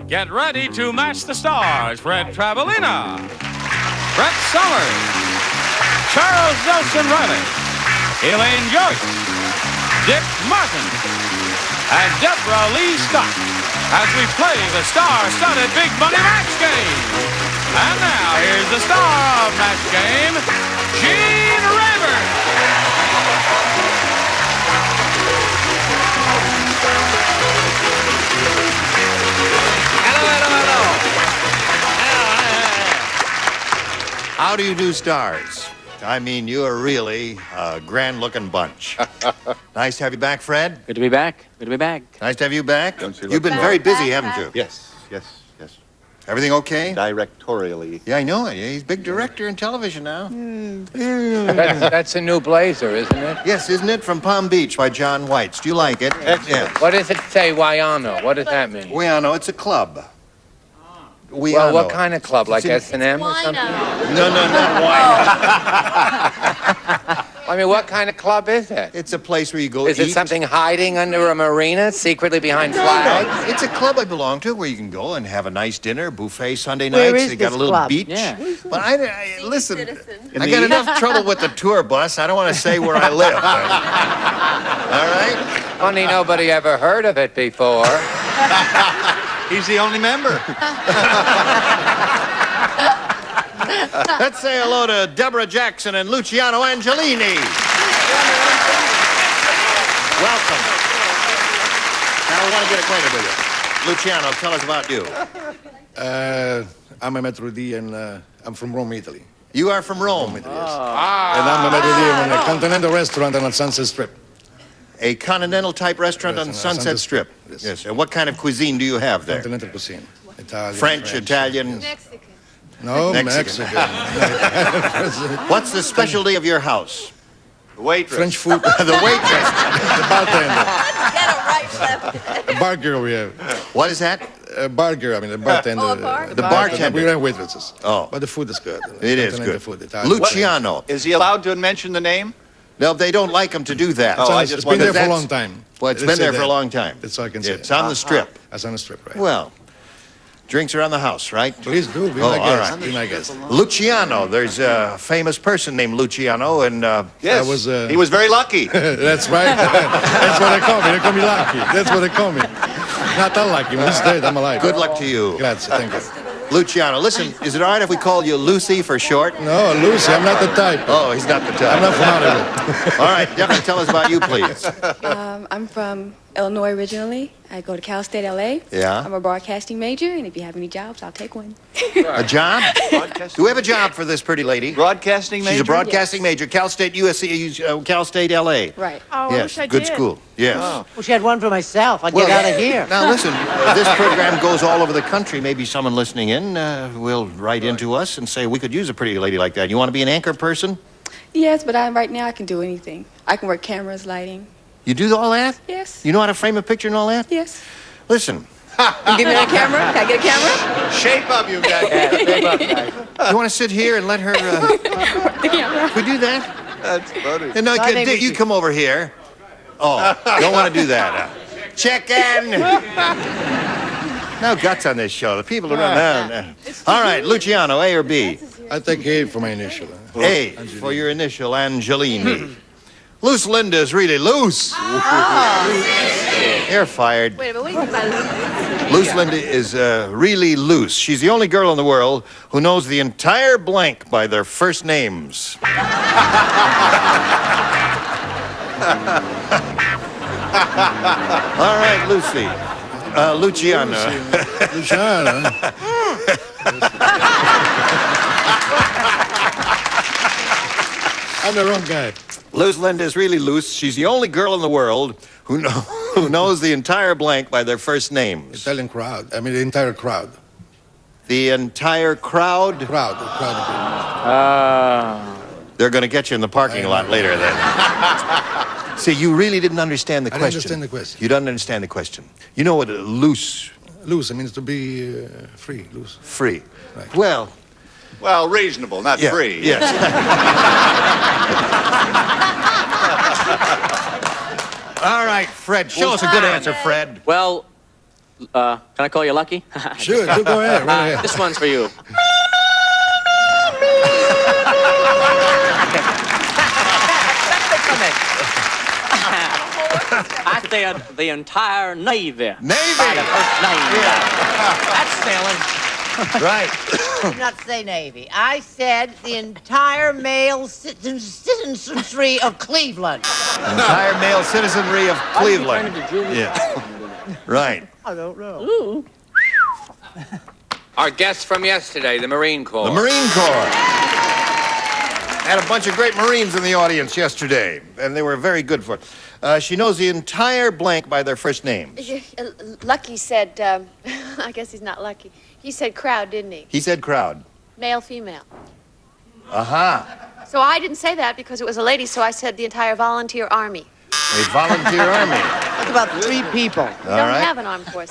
Get ready to match the stars. Fred Travalena, Brett Summers, Charles Nelson Reilly, Elaine Joyce, Dick Martin, and Debralee Scott as we play the star-studded Big Money Match Game. And now, here's the star of Match Game, Gene Rayburn. How do you do, stars? I mean, you're really a grand-looking bunch. Nice to have you back, Fred. Good to be back. Good to be back. Nice to have you back. Don't you You've been very busy, haven't you? Yes. Everything okay? Directorially. Yeah, I know it. He's big director in television now. That's a new blazer, isn't it? Yes, isn't it? From Palm Beach by John White's. Do you like it? Excellent. What does it say, Wayano? What does that mean? Wayano, it's a club. Well, what kind of club? Like It's S&M or something? No, not Wayano. I mean, what kind of club is it? It's a place where you go Is eat. it something hiding under a marina, secretly behind flags? It's a club I belong to where you can go and have a nice dinner, buffet Sunday Where nights. is They got this a little club? beach. Yeah. But I listen, I got enough trouble with the tour bus. I don't want to say where I live. All right? Funny nobody ever heard of it before. He's the only member. Let's say hello to Deborah Jackson and Luciano Angelini. Welcome. Now we want to get acquainted with you. Luciano, tell us about you. I'm a Metro D and I'm from Rome, Italy. You are from Rome. And I'm a Metro D in a continental restaurant on Sunset Strip. A continental type restaurant on Sunset Strip. Yes. And what kind of cuisine do you have there? Continental cuisine. Italian, French, Italian. No, Mexican. Mexican. What's the specialty of your house? Waitress. French food. The waitress. The bartender. Get it right, left. The bar girl we have. What is that? A bar girl, I mean, the bartender. Oh, a bar? The bartender. We don't have waitresses. Oh. But the food is good. It is Continental good. Food, Italian. Luciano. Is he allowed to mention the name? No, they don't like him to do that. Oh, I It's just been there wondered. for a That's- long time. Well, it's Let's been there say for a that. long time. That's all I can say. It's on the strip. That's on the strip, right? Well, drinks are on the house, right? Please do. Be Oh, my all guest. right. Be my guest. Luciano. There's a famous person named Luciano, and Yes. I was, He was very lucky. That's right. That's what they call me. They call me lucky. That's what they call me. Not unlucky. When he's dead, I'm alive. good luck to you. Grazie. Thank you. Luciano, listen, is it all right if we call you Lucy for short? No, Lucy, I'm not the type. Oh, he's not the I'm type. not from Hollywood. All right, Deborah, tell us about you, please. I'm from Illinois originally. I go to Cal State LA. Yeah. I'm a broadcasting major, and if you have any jobs, I'll take one. A job? Do we have a job for this pretty lady? Broadcasting major? She's a broadcasting major, Cal State USC, Cal State LA. Right. Oh, Yes, good school. Yes. Well, she had one for myself. I'd get out of here. Now listen, this program goes all over the country. Maybe someone listening in will write into us and say we could use a pretty lady like that. You want to be an anchor person? Yes, but right now I can do anything. I can work cameras, lighting. You do all that? Yes. You know how to frame a picture and all that? Yes. Listen, You give me that camera? Can I get a camera? Shape up, you guys. you want to sit here and let her? The camera. Could we do that? That's funny. And no, I think we you should- come over here. Oh, don't want to do that. Check in. No guts on this show. The people are running. All right, Luciano, A or B? I take A for my initial. A for your initial, Angelini. Loose Linda's really loose. You're fired. Wait, but wait. Loose Linda is really loose. She's the only girl in the world who knows the entire blank by their first names. All right, Lucy. Luciano. Luciano. I'm the wrong guy. Loose Linda is really loose. She's the only girl in the world who knows the entire blank by their first names. Italian crowd. I mean, the entire crowd. The entire crowd? Crowd of people. They're going to get you in the parking lot later then. See, you really didn't understand the I question. didn't understand the question. You don't understand the question. You know what loose, Loose, I mean, to be free, loose. free. Right. Well, Well, reasonable, not yeah, free. yes. All right, Fred, show us a good answer, Fred. Well, Can I call you Lucky? Sure, go ahead, right ahead. This one's for you. I said the entire Navy. Navy. By the first name. That's spelling. Right. I did not say Navy. I said the entire male citizenry of Cleveland. Entire male citizenry of Cleveland. Yeah. Right. I don't know. Ooh. Our guest from yesterday, the Marine Corps. The Marine Corps. Had a bunch of great Marines in the audience yesterday, and they were very good for it. She knows the entire blank by their first names. Lucky said, I guess he's not lucky. He said crowd, didn't he? He said crowd. Male, female. Aha. So I didn't say that because it was a lady, so I said the entire volunteer army. A volunteer army. That's about 3 people. We don't have an armed force.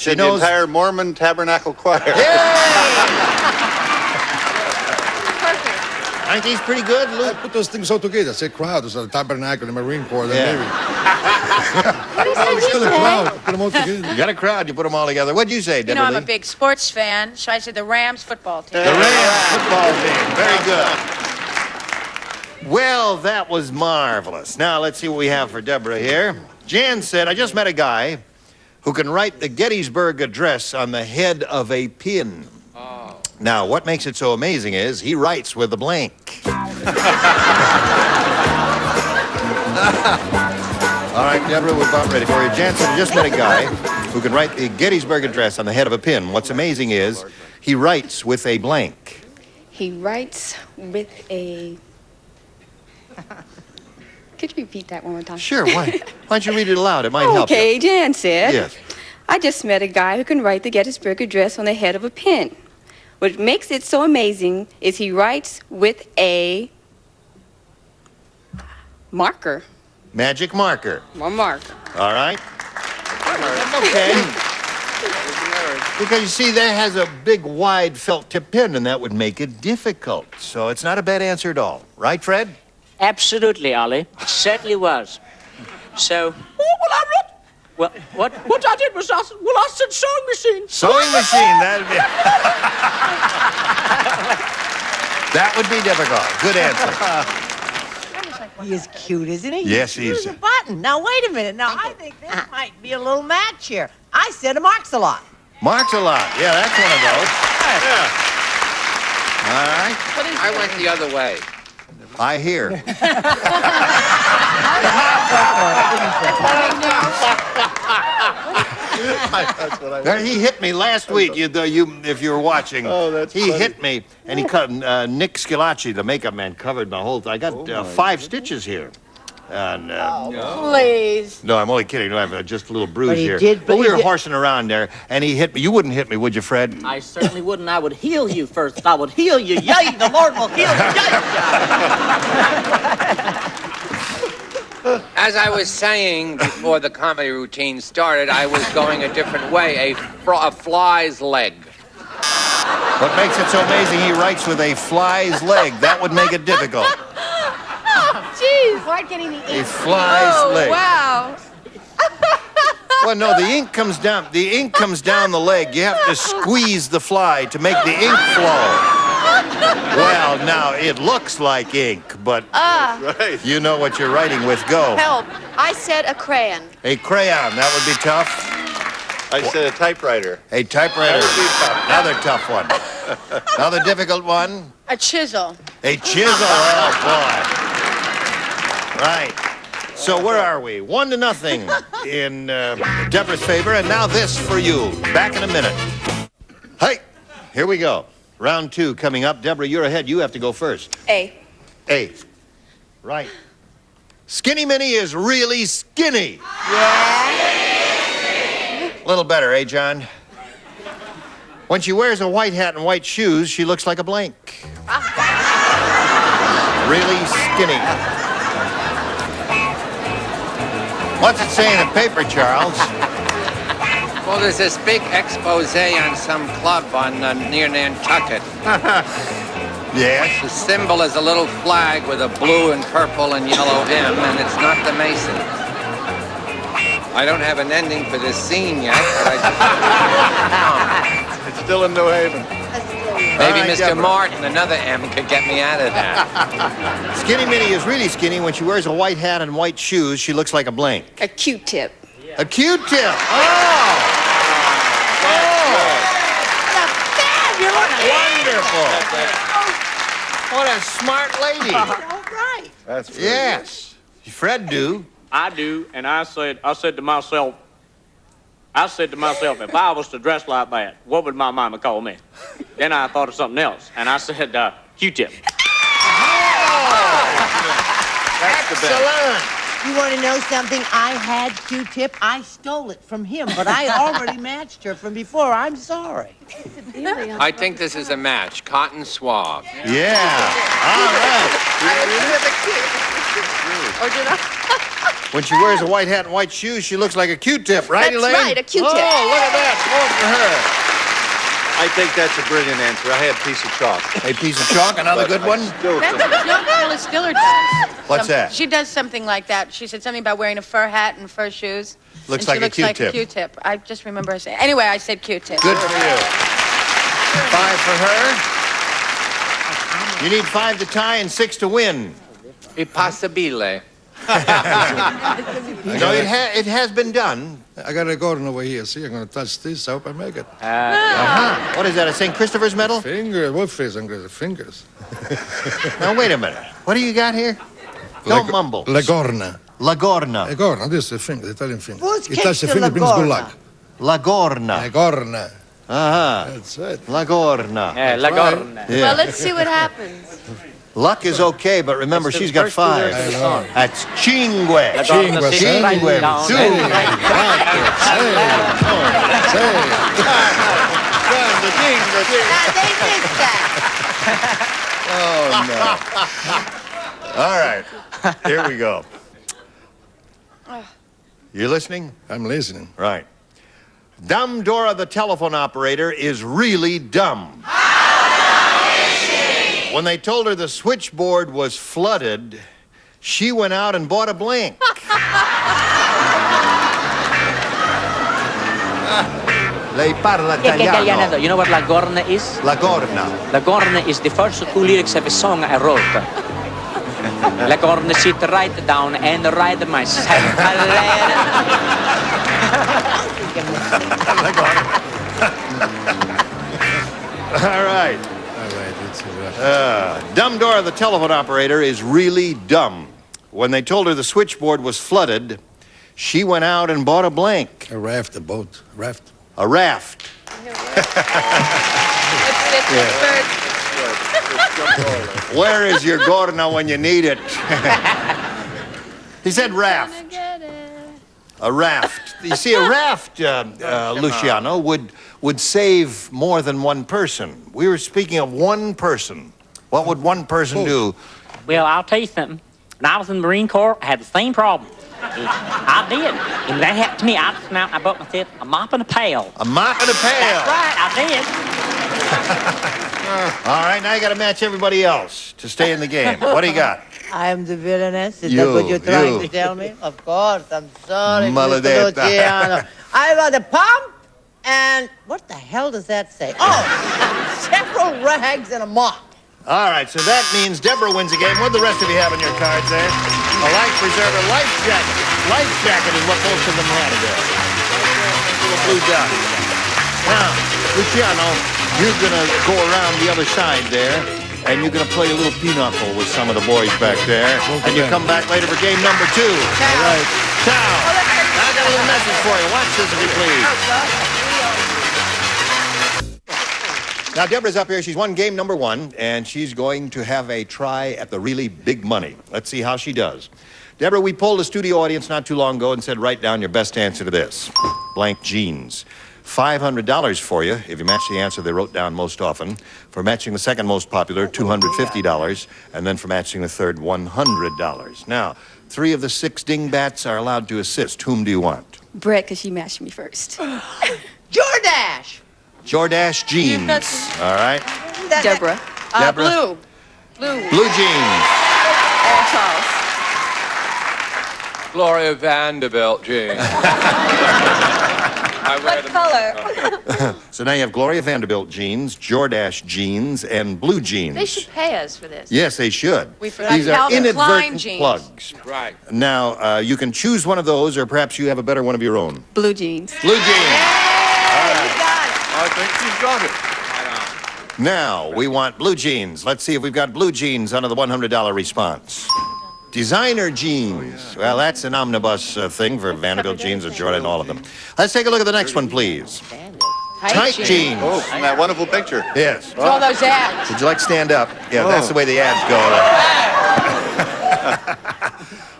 She The knows. entire Mormon Tabernacle Choir. Perfect. I think he's pretty good, I Luke. put those things all together. I said crowd, there's a tabernacle, the Marine Corps, the Yeah. Navy. What did I he said a say? crowd, put them all together. You got a crowd, you put them all together. What'd you say, You know, I'm a Debralee? big sports fan, so I said the Rams football team. The Rams football team. Very good. Well, that was marvelous. Now, let's see what we have for Deborah here. Jan said, I just met a guy who can write the Gettysburg Address on the head of a pin. Oh. Now, what makes it so amazing is he writes with a blank. All right, Deborah, we're about ready for you. Jan said, I just met a guy who can write the Gettysburg Address on the head of a pin. What's amazing is he writes with a blank. He writes with a... Could you repeat that one more time? Sure, why don't you read it aloud? It might help you. Okay, Jan said. Yes. I just met a guy who can write the Gettysburg Address on the head of a pen. What makes it so amazing is he writes with a marker. Magic marker. One marker. All right. Okay. Because you see, that has a big, wide felt tip pen, and that would make it difficult. So it's not a bad answer at all. Right, Fred? Absolutely, Ollie. It certainly was. So, well, what I did was I said sewing machine. Sewing machine. That would be difficult. Good answer. He is cute, isn't he? Yes, He's he's- a button. Now, wait a minute. Now, I think this might be a little match here. I said a marks a lot. Marks a lot. Yeah, that's one of those. All right. I went the other way. I hear. He hit me last week. If you were watching, he hit me, and he cut. Nick Scilacci, the makeup man, covered my whole. I got 5 stitches here. And, Please. no, I'm only kidding. No, I have just a little bruise But he here. did- but we he were did- horsing around there, and he hit me. You wouldn't hit me, would you, Fred? I certainly wouldn't. I would heal you first. I would heal you. Yay, the Lord will heal you. Yay. As I was saying before the comedy routine started, I was going a different way, a fly's leg. What makes it so amazing, he writes with a fly's leg. That would make it difficult. Jeez. Hard getting the ink. A fly's leg. Wow. Well, no, the ink comes down. The ink comes down the leg. You have to squeeze the fly to make the ink flow. Well, now it looks like ink, but you know what you're writing with. Go. Help. I said a crayon. A crayon. That would be tough. I said a typewriter. A typewriter. Another tough one. Another difficult one. A chisel. A chisel. Oh boy. Right. So where are we? 1-0 in Deborah's favor, and now this for you. Back in a minute. Hey, here we go. Round 2 coming up. Deborah, you're ahead. You have to go first. A. A. Right. Skinny Minnie is really skinny. Yeah? A little better, eh, John? When she wears a white hat and white shoes, she looks like a blank. Really skinny. What's it say in the paper, Charles? Well, there's this big expose on some club near Nantucket. Yes. The symbol is a little flag with a blue and purple and yellow M, and it's not the Masons. I don't have an ending for this scene yet, but I It's still in New Haven. maybe All right, Mr. Deborah. Martin, another M, could get me out of that. Skinny Minnie is really skinny. When she wears a white hat and white shoes, she looks like a blank. A Q-tip. A Q-tip. Oh! Wonderful. What a smart lady. All right. That's really Yes. Fred do. I do, and I said to myself, if I was to dress like that, what would my mama call me? Then I thought of something else, and I said, Q-tip. That's the best. Excellent. You want to know something? I had Q-tip. I stole it from him, but I already matched her from before. I'm sorry. I think this is a match. Cotton Swab. Yeah. All right. Or did I? When she wears a white hat and white shoes, she looks like a Q-tip, right, That's Elaine? right, a Q-tip. Oh, look at that. Vote for her. I think that's a brilliant answer. I had a piece of chalk. A piece of chalk, another good one? Still That's think- what Phyllis Diller does. What's that? She does something like that. She said something about wearing a fur hat and fur shoes. Looks and like she a looks like a Q-tip. Q-tip. I just remember her saying. Anyway, I said Q-tip. Good for you. 5 for her. You need 5 to tie and 6 to win. Impossibile. No, it has been done. I got a Gordon over here. See, I'm going to touch this. I hope I make it. What is that, a St. Christopher's medal? Fingers. What fingers? Now, wait a minute. What do you got here? Don't mumble. Lagorna. Lagorna. Lagorna, this is a finger, the Italian finger. Who's You touch the kicked finger, the brings good Lagorna? luck. Lagorna. Lagorna. Uh-huh. That's it. Lagorna. La Gorna. Yeah. Well, let's see what happens. Luck is okay, but remember, It's the she's got first 5. five. I know. That's cinque. La Cinque, Gorna, sei, cinque, down, su. and Now, they missed that. Oh, no. All right. Here we go. You listening? I'm listening. Right. Dumb Dora, the telephone operator, is really dumb. When they told her the switchboard was flooded, she went out and bought a blank. Lei parla italiano. You know what La Gorna is? La Gorna. La Gorna is the first 2 lyrics of a song I wrote. La Gorna sit right down and write myself a letter. All right. All right, it's Dumb Dora, the telephone operator, is really dumb. When they told her the switchboard was flooded, she went out and bought a blank. a raft, a boat, raft. A raft. Where is your Gorna when you need it? He said raft. A raft. You see, a raft, Luciano, would save more than one person. We were speaking of one person. What would one person do? Well, I'll tell you something. When I was in the Marine Corps, I had the same problem. I did. And when that happened to me, I just went out and I bought myself a mop and a pail. A mop and a pail. That's right, I did. All right, now you got to match everybody else to stay in the game. What do you got? I am the villainess. Is You, that what you're trying you. to tell me? Of course. I'm sorry, Mr. Maledetta. Luciano. I got a pump and what the hell does that say? Oh, several rags and a mop. All right, so that means Deborah wins the game. What do the rest of you have on your cards there? A life preserver, life jacket. Life jacket is what most of them had there. Little blue dot. Now, Luciano, you're going to go around the other side there, and you're going to play a little pinochle with some of the boys back there. And you come back later for game number 2. Ciao. All right. Ciao. Now I got a little message for you. Watch this, if you please. Now, Deborah's up here. She's won game number 1, and she's going to have a try at the really big money. Let's see how she does. Deborah, we polled a studio audience not too long ago and said, write down your best answer to this. Blank jeans. $500 for you if you match the answer they wrote down most often. For matching the second most popular, $250. And then for matching the third, $100. Now, 3 of the 6 dingbats are allowed to assist. Whom do you want? Brett, because she matched me first. Jordache. Jordache jeans. All right. Deborah. Deborah? Blue. Blue jeans. And Charles. Gloria Vanderbilt jeans. I wear What them. color? So now you have Gloria Vanderbilt jeans, Jordache jeans, and blue jeans. They should pay us for this. Yes, they should. We forgot These are Calvin Klein inadvertent jeans. plugs. Right. Now, you can choose one of those, or perhaps you have a better one of your own. Blue jeans. Blue jeans. I think she's got it. Now, we want blue jeans. Let's see if we've got blue jeans under the $100 response. Designer jeans. Well, that's an omnibus thing for Vanderbilt jeans or Jordan, all of them. Let's take a look at the next one, please. Tight jeans. Oh, from that wonderful picture. Yes. All those ads. Would you like to stand up? Yeah, that's the way the ads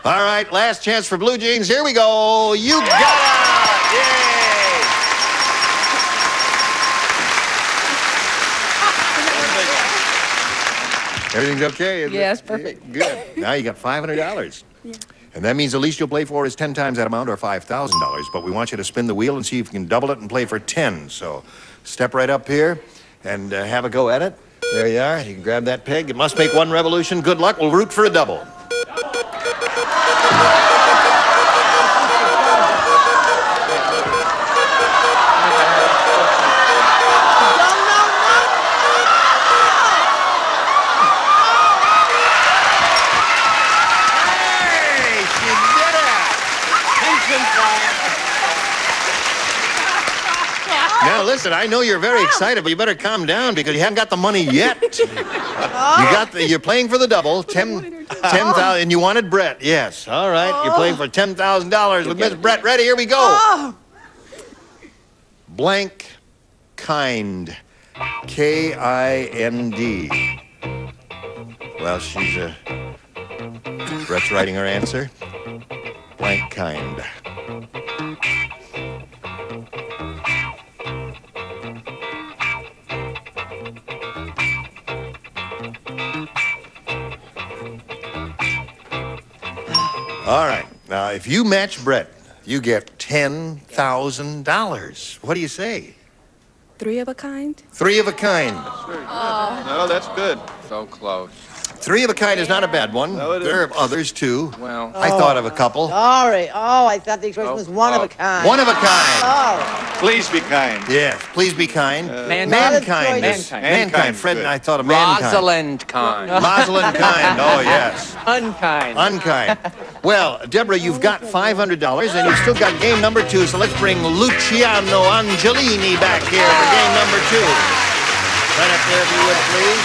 go. All right, last chance for blue jeans. Here we go. You got it! Yay! Everything's okay? Isn't Yes, it? perfect. Good. Now you got $500. Yeah. And that means the least you'll play for is 10 times that amount, or $5,000. But we want you to spin the wheel and see if you can double it and play for 10. So step right up here and have a go at it. There you are. You can grab that peg. It must make one revolution. Good luck. We'll root for a double. Now, listen, I know you're very excited, but you better calm down because you haven't got the money yet. You're playing for the double, 10,000, and you wanted Brett. Yes, all right. You're playing for $10,000 with Miss Brett. Ready? Here we go. Blank kind, K-I-N-D. Well, she's Brett's writing her answer. Blank kind. All right. Now, if you match Brett, you get $10,000. What do you say? 3 of a kind? 3 of a kind. No, that's good. So close. 3 of a kind is not a bad one. No, it There are others, too. Well. I thought of a couple. Sorry. Oh, I thought the expression was one of a kind. One of a kind. Oh. Please be kind. Yes, please be kind. Mankind. Mankind. Fred and I thought of mankind. Rosalind kind. Rosalind kind. Oh, yes. Unkind. Unkind. Well, Deborah, you've got $500, and you've still got game number 2, so let's bring Luciano Angelini back here for game number 2. Right up there, if you would, please.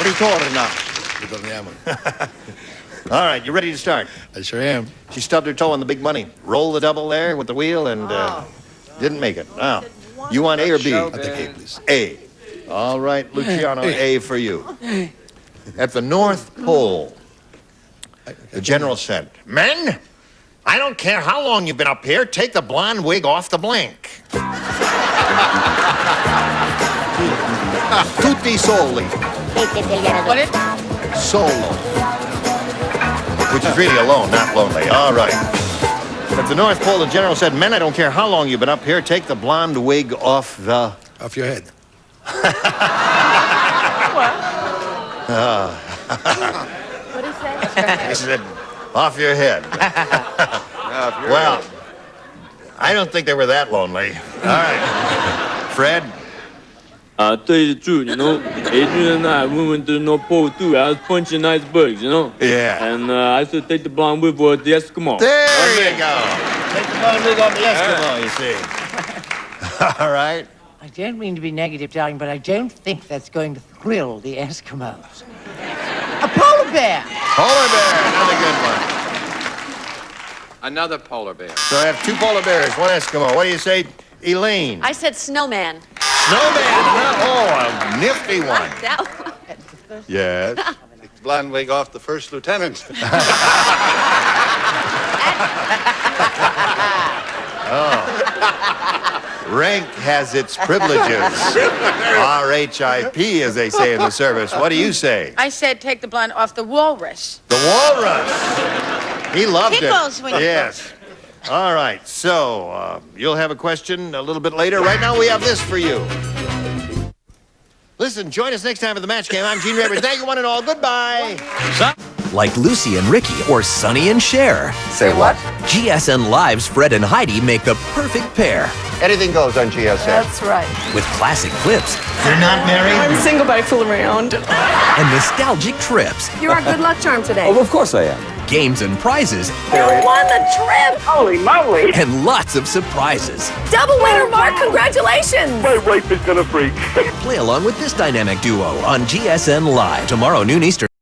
Ritorna. Ritorniamo. All right, you ready to start? I sure am. She stubbed her toe on the big money. Roll the double there with the wheel and didn't make it. Now, you want A or B? I'll take A, please. A. All right, Luciano, A for you. At the North Pole, the general said, "Men, I don't care how long you've been up here, take the blonde wig off the blank." Tutti soli. What is? Solo. Which is really alone, not lonely. All right. At the North Pole, the general said, "Men, I don't care how long you've been up here, take the blonde wig off the..." Off your head. What is that? He said, "Off your head." Well, I don't think they were that lonely. All right. Fred? 对住, you know, Adrian and I, we went to the North Pole too. I was punching icebergs, you know. Yeah. And I said, take the blonde wig for the Eskimo. There you go. Take the blonde wig off the Eskimo, you see. All right. I don't mean to be negative, darling, but I don't think that's going to thrill the Eskimos. A polar bear! Polar bear, another good one. Another polar bear. So I have 2 polar bears, 1 Eskimo. What do you say, Elaine? I said snowman. Snowman. Oh, a nifty one. That one. Yes. Take the blonde wig off the first lieutenant. Rank has its privileges. R-H-I-P, as they say in the service. What do you say? I said take the blonde off the walrus. The walrus. He loved Tickles it. when you- Yes. All right. So you'll have a question a little bit later. Right now we have this for you. Listen, join us next time for the match game. I'm Gene Rivers. Thank you, one and all. Goodbye. Son. like Lucy and Ricky or Sonny and Cher. Say what? GSN Live's Fred and Heidi make the perfect pair. Anything goes on GSN. That's right. With classic clips. You're not married? I'm single, but I fool around. And nostalgic trips. You're our good luck charm today. Of course I am. Games and prizes. You won the trip. Holy moly. And lots of surprises. Double winner, Mark. Congratulations. My wife is gonna freak. Play along with this dynamic duo on GSN Live tomorrow noon Eastern.